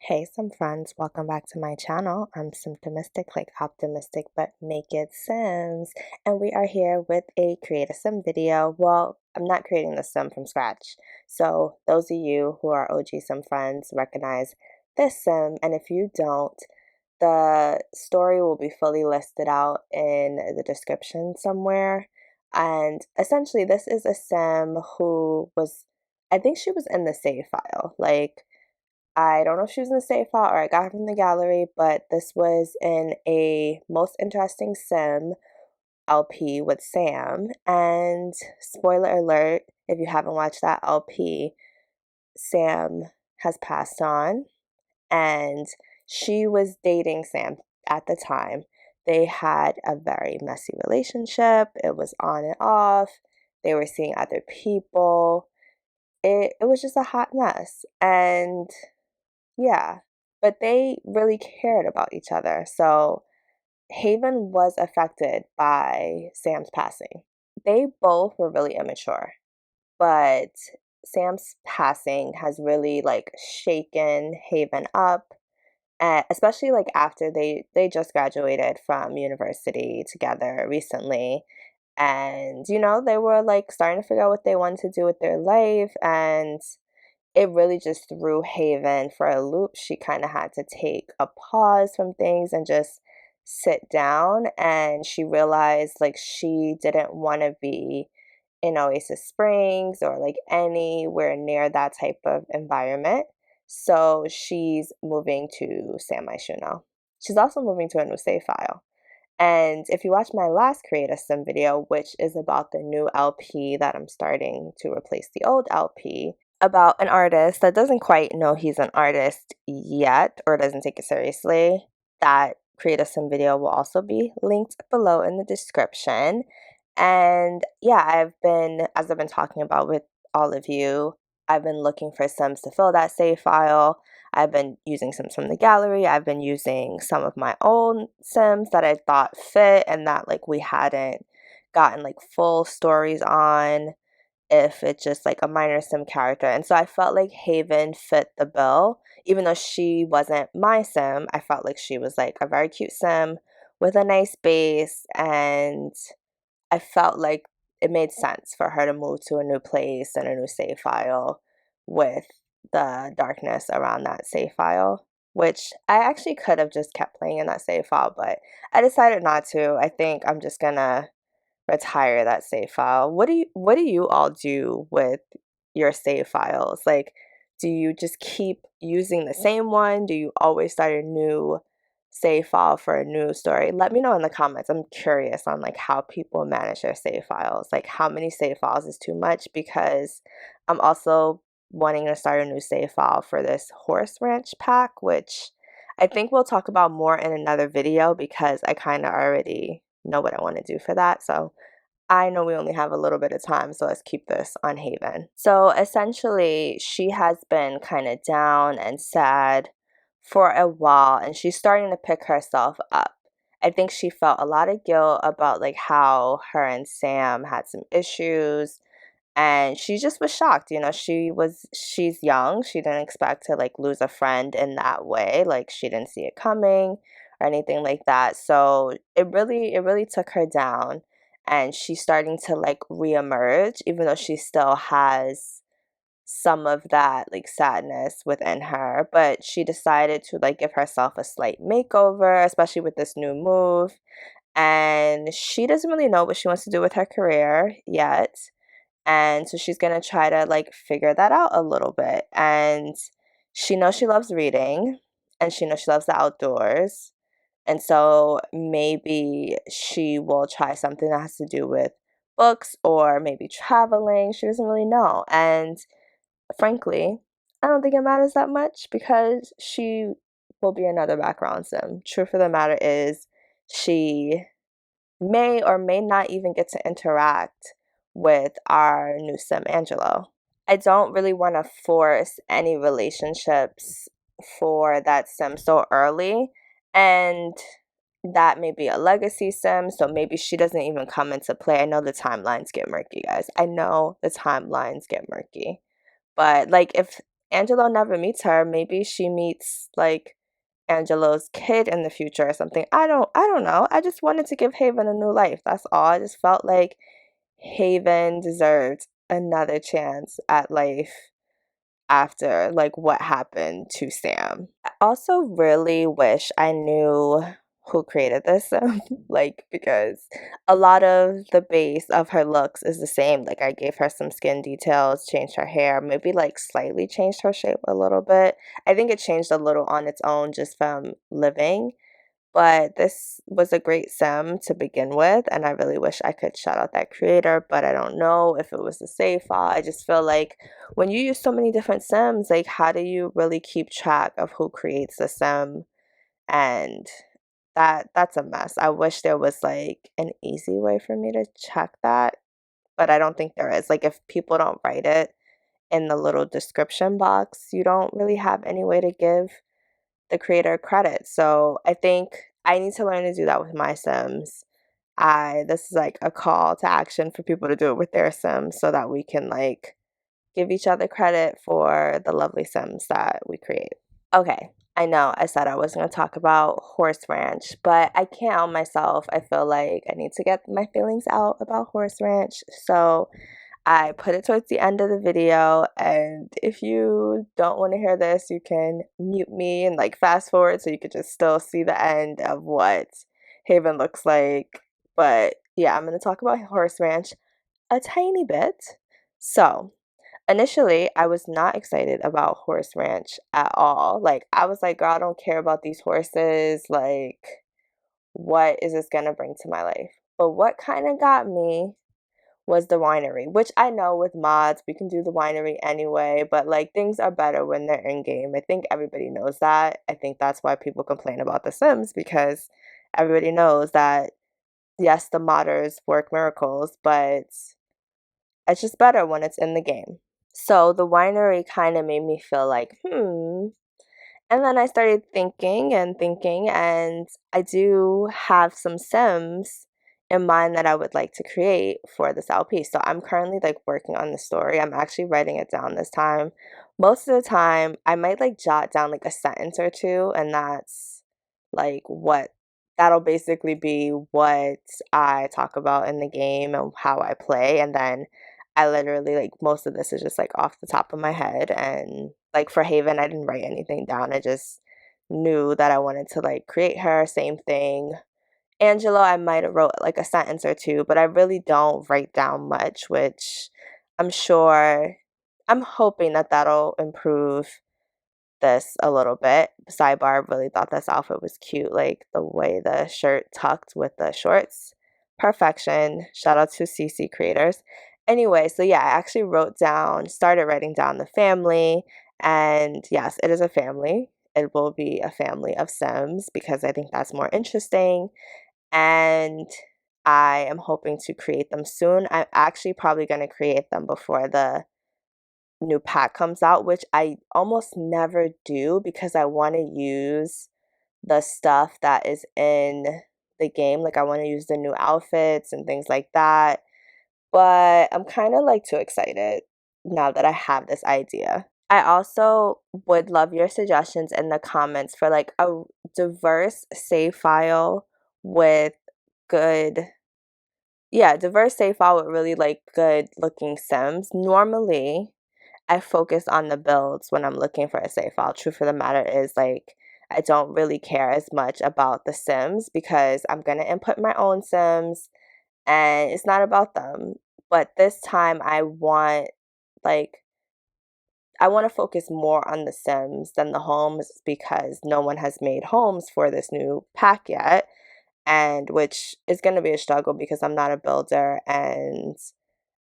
Hey, some friends, welcome back to my channel. I'm Symptomistic, like optimistic, but make it Sims. And we are here with a create a sim video. Well, I'm not creating the sim from scratch. So those of you who are OG sim friends recognize this sim. And if you don't, the story will be fully listed out in the description somewhere. And essentially, this is a sim who was, I think she was in the save file. I don't know if she was in the save file or I got her from the gallery, but this was in a Most Interesting Sim LP with Sam. And spoiler alert, if you haven't watched that LP, Sam has passed on and she was dating Sam at the time. They had a very messy relationship. It was on and off. They were seeing other people. It was just a hot mess. And yeah, but they really cared about each other. So Haven was affected by Sam's passing. They both were really immature, but Sam's passing has really shaken Haven up, especially after they just graduated from university together recently. And they were starting to figure out what they wanted to do with their life, and it really just threw Haven for a loop. She kind of had to take a pause from things and just sit down. And she realized she didn't want to be in Oasis Springs or anywhere near that type of environment. So she's moving to San Myshuno. She's also moving to a new save file. And if you watch my last Create a Sim video, which is about the new LP that I'm starting to replace the old LP, about an artist that doesn't quite know he's an artist yet or doesn't take it seriously, that Create a Sim video will also be linked below in the description. And yeah, as I've been talking about with all of you, I've been looking for Sims to fill that save file. I've been using Sims from the gallery. I've been using some of my own Sims that I thought fit and that we hadn't gotten full stories on, if it's just a minor sim character. And so I felt like Haven fit the bill. Even though she wasn't my sim, I felt like she was a very cute sim with a nice base, and I felt like it made sense for her to move to a new place and a new save file with the darkness around that save file, which I actually could have just kept playing in that save file, but I decided not to. I think I'm just gonna retire that save file. What do you all do with your save files? Do you just keep using the same one? Do you always start a new save file for a new story? Let me know in the comments. I'm curious on how people manage their save files. How many save files is too much, because I'm also wanting to start a new save file for this horse ranch pack, which I think we'll talk about more in another video because I kind of already know what I want to do for that. So I know we only have a little bit of time, so let's keep this on Haven. So essentially, she has been kind of down and sad for a while, and she's starting to pick herself up. I think she felt a lot of guilt about how her and Sam had some issues, and she just was shocked. She's young. She didn't expect to lose a friend in that way. She didn't see it coming or anything like that. So it really took her down, and she's starting to reemerge, even though she still has some of that sadness within her. But she decided to give herself a slight makeover, especially with this new move. And she doesn't really know what she wants to do with her career yet, and so she's going to try to figure that out a little bit. And she knows she loves reading, and she knows she loves the outdoors. And so maybe she will try something that has to do with books or maybe traveling. She doesn't really know. And frankly, I don't think it matters that much because she will be another background sim. Truth of the matter is, she may or may not even get to interact with our new sim, Angelo. I don't really want to force any relationships for that sim so early, and that may be a legacy sim, so maybe she doesn't even come into play. I know the timelines get murky, guys. I know the timelines get murky. But if Angelo never meets her. Maybe she meets like Angelo's kid in the future or something. I don't know. I just wanted to give Haven a new life. That's all. I just felt like Haven deserved another chance at life after like what happened to Sam. I also really wish I knew who created this like because a lot of the base of her looks is the same. Like I gave her some skin details, changed her hair, maybe like slightly changed her shape a little bit. I think it changed a little on its own just from living, but this was a great sim to begin with, and I really wish I could shout out that creator, but I don't know if it was a save file. I just feel like when you use so many different sims, like how do you really keep track of who creates the sim? And that's a mess. I wish there was like an easy way for me to check that, but I don't think there is. Like if people don't write it in the little description box, you don't really have any way to give the creator credit. So I think I need to learn to do that with my Sims. This is like a call to action for people to do it with their Sims so that we can like give each other credit for the lovely Sims that we create. Okay, I know I said I wasn't going to talk about Horse Ranch, but I can't help myself. I feel like I need to get my feelings out about Horse Ranch. So I put it towards the end of the video, and if you don't want to hear this, you can mute me and like fast forward so you could just still see the end of what Haven looks like. But yeah, I'm going to talk about Horse Ranch a tiny bit. So, initially, I was not excited about Horse Ranch at all. Like, I was like, girl, I don't care about these horses. Like, what is this going to bring to my life? But what kind of got me was the winery, which I know with mods we can do the winery anyway, but like things are better when they're in game. I think everybody knows that. I think that's why people complain about The Sims, because everybody knows that yes, the modders work miracles, but it's just better when it's in the game. So the winery kind of made me feel like, and then I started thinking and thinking, and I do have some Sims in mind that I would like to create for this LP. So I'm currently like working on the story. I'm actually writing it down this time. Most of the time, I might like jot down like a sentence or two, and that's like what that'll basically be what I talk about in the game and how I play. And then I literally like most of this is just like off the top of my head, and like for Haven I didn't write anything down. I just knew that I wanted to like create her. Same thing. Angela, I might have wrote like a sentence or two, but I really don't write down much, which I'm sure I'm hoping that that'll improve this a little bit. Sidebar, really thought this outfit was cute, like the way the shirt tucked with the shorts. Perfection. Shout out to CC creators. Anyway, so yeah, I actually started writing down the family, and yes, it is a family. It will be a family of Sims because I think that's more interesting, and I am hoping to create them soon. I'm actually probably going to create them before the new pack comes out, which I almost never do because I want to use the stuff that is in the game. Like I want to use the new outfits and things like that. But I'm kind of like too excited now that I have this idea. I also would love your suggestions in the comments for like a diverse save file with good, yeah, diverse save file with really like good looking Sims. Normally, I focus on the builds when I'm looking for a save file. Truth of the matter is, like, I don't really care as much about the Sims because I'm going to input my own Sims and it's not about them. But this time like, I want to focus more on the Sims than the homes because no one has made homes for this new pack yet. And which is going to be a struggle because I'm not a builder and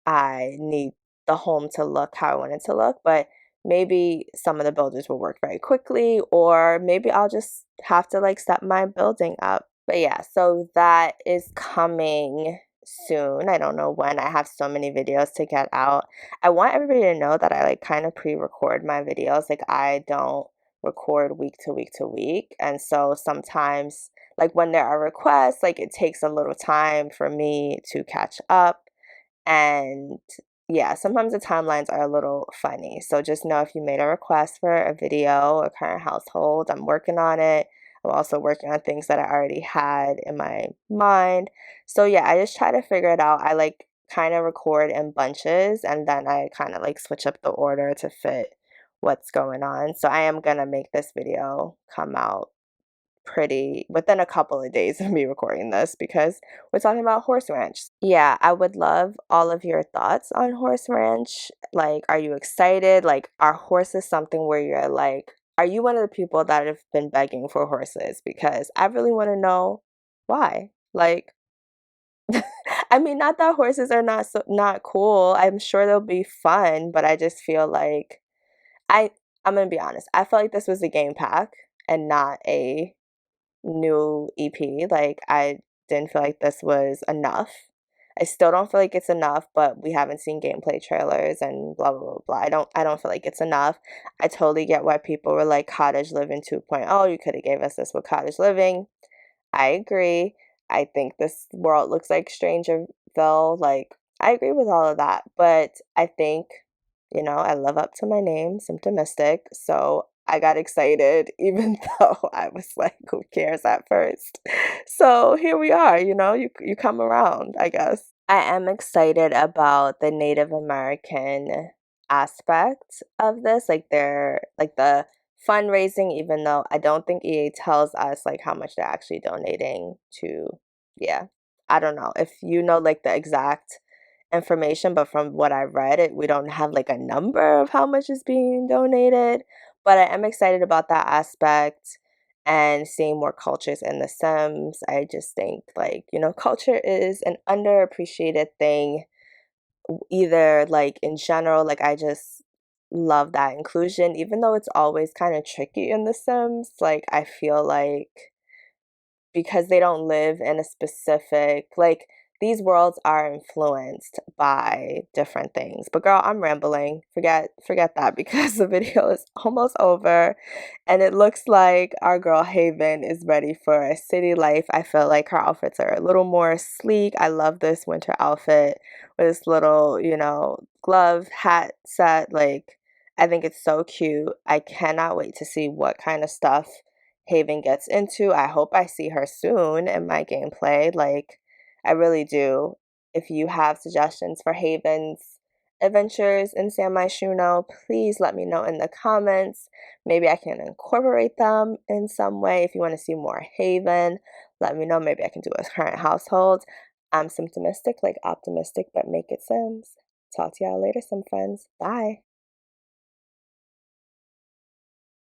I need the home to look how I want it to look, but maybe some of the builders will work very quickly, or maybe I'll just have to like step my building up. But yeah, so that is coming soon. I don't know when. I have so many videos to get out. I want everybody to know that I like kind of pre-record my videos. Like I don't record week to week to week. And so sometimes like when there are requests, like it takes a little time for me to catch up, and yeah, sometimes the timelines are a little funny. So just know if you made a request for a video, a current household, I'm working on it. I'm also working on things that I already had in my mind. So yeah, I just try to figure it out. I like kind of record in bunches and then I kind of like switch up the order to fit what's going on. So I am gonna make this video come out pretty within a couple of days of me recording this because we're talking about horse ranch. Yeah, I would love all of your thoughts on horse ranch. Like, are you excited? Like, are horses something where you're like, are you one of the people that have been begging for horses? Because I really want to know why. Like, I mean, not that horses are not cool. I'm sure they'll be fun, but I just feel like I I'm gonna be honest. I felt like this was a game pack and not a new EP. Like I didn't feel like this was enough. I still don't feel like it's enough, but we haven't seen gameplay trailers and blah blah blah blah. I don't feel like it's enough. I totally get why people were like Cottage Living 2.0. You could have gave us this with Cottage Living. I agree. I think this world looks like Strangerville. Like, I agree with all of that. But I think, I live up to my name, Symptomistic. So I got excited, even though I was like, who cares at first? So here we are, you come around, I guess. I am excited about the Native American aspect of this, like the fundraising, even though I don't think EA tells us like how much they're actually donating to. Yeah. I don't know if you know like the exact information, but from what I read, we don't have like a number of how much is being donated. But I am excited about that aspect and seeing more cultures in The Sims. I just think like, culture is an underappreciated thing, either like in general, like I just love that inclusion, even though it's always kind of tricky in The Sims. Like I feel like because they don't live in a specific like these worlds are influenced by different things. But girl, I'm rambling. Forget that because the video is almost over and it looks like our girl Haven is ready for a city life. I feel like her outfits are a little more sleek. I love this winter outfit with this little, glove hat set. Like I think it's so cute. I cannot wait to see what kind of stuff Haven gets into. I hope I see her soon in my gameplay. Like, I really do. If you have suggestions for Haven's adventures in San Myshuno, please let me know in the comments. Maybe I can incorporate them in some way. If you want to see more Haven, let me know. Maybe I can do a current household. I'm symptomistic, like optimistic, but make it Sims. Talk to y'all later, some friends. Bye.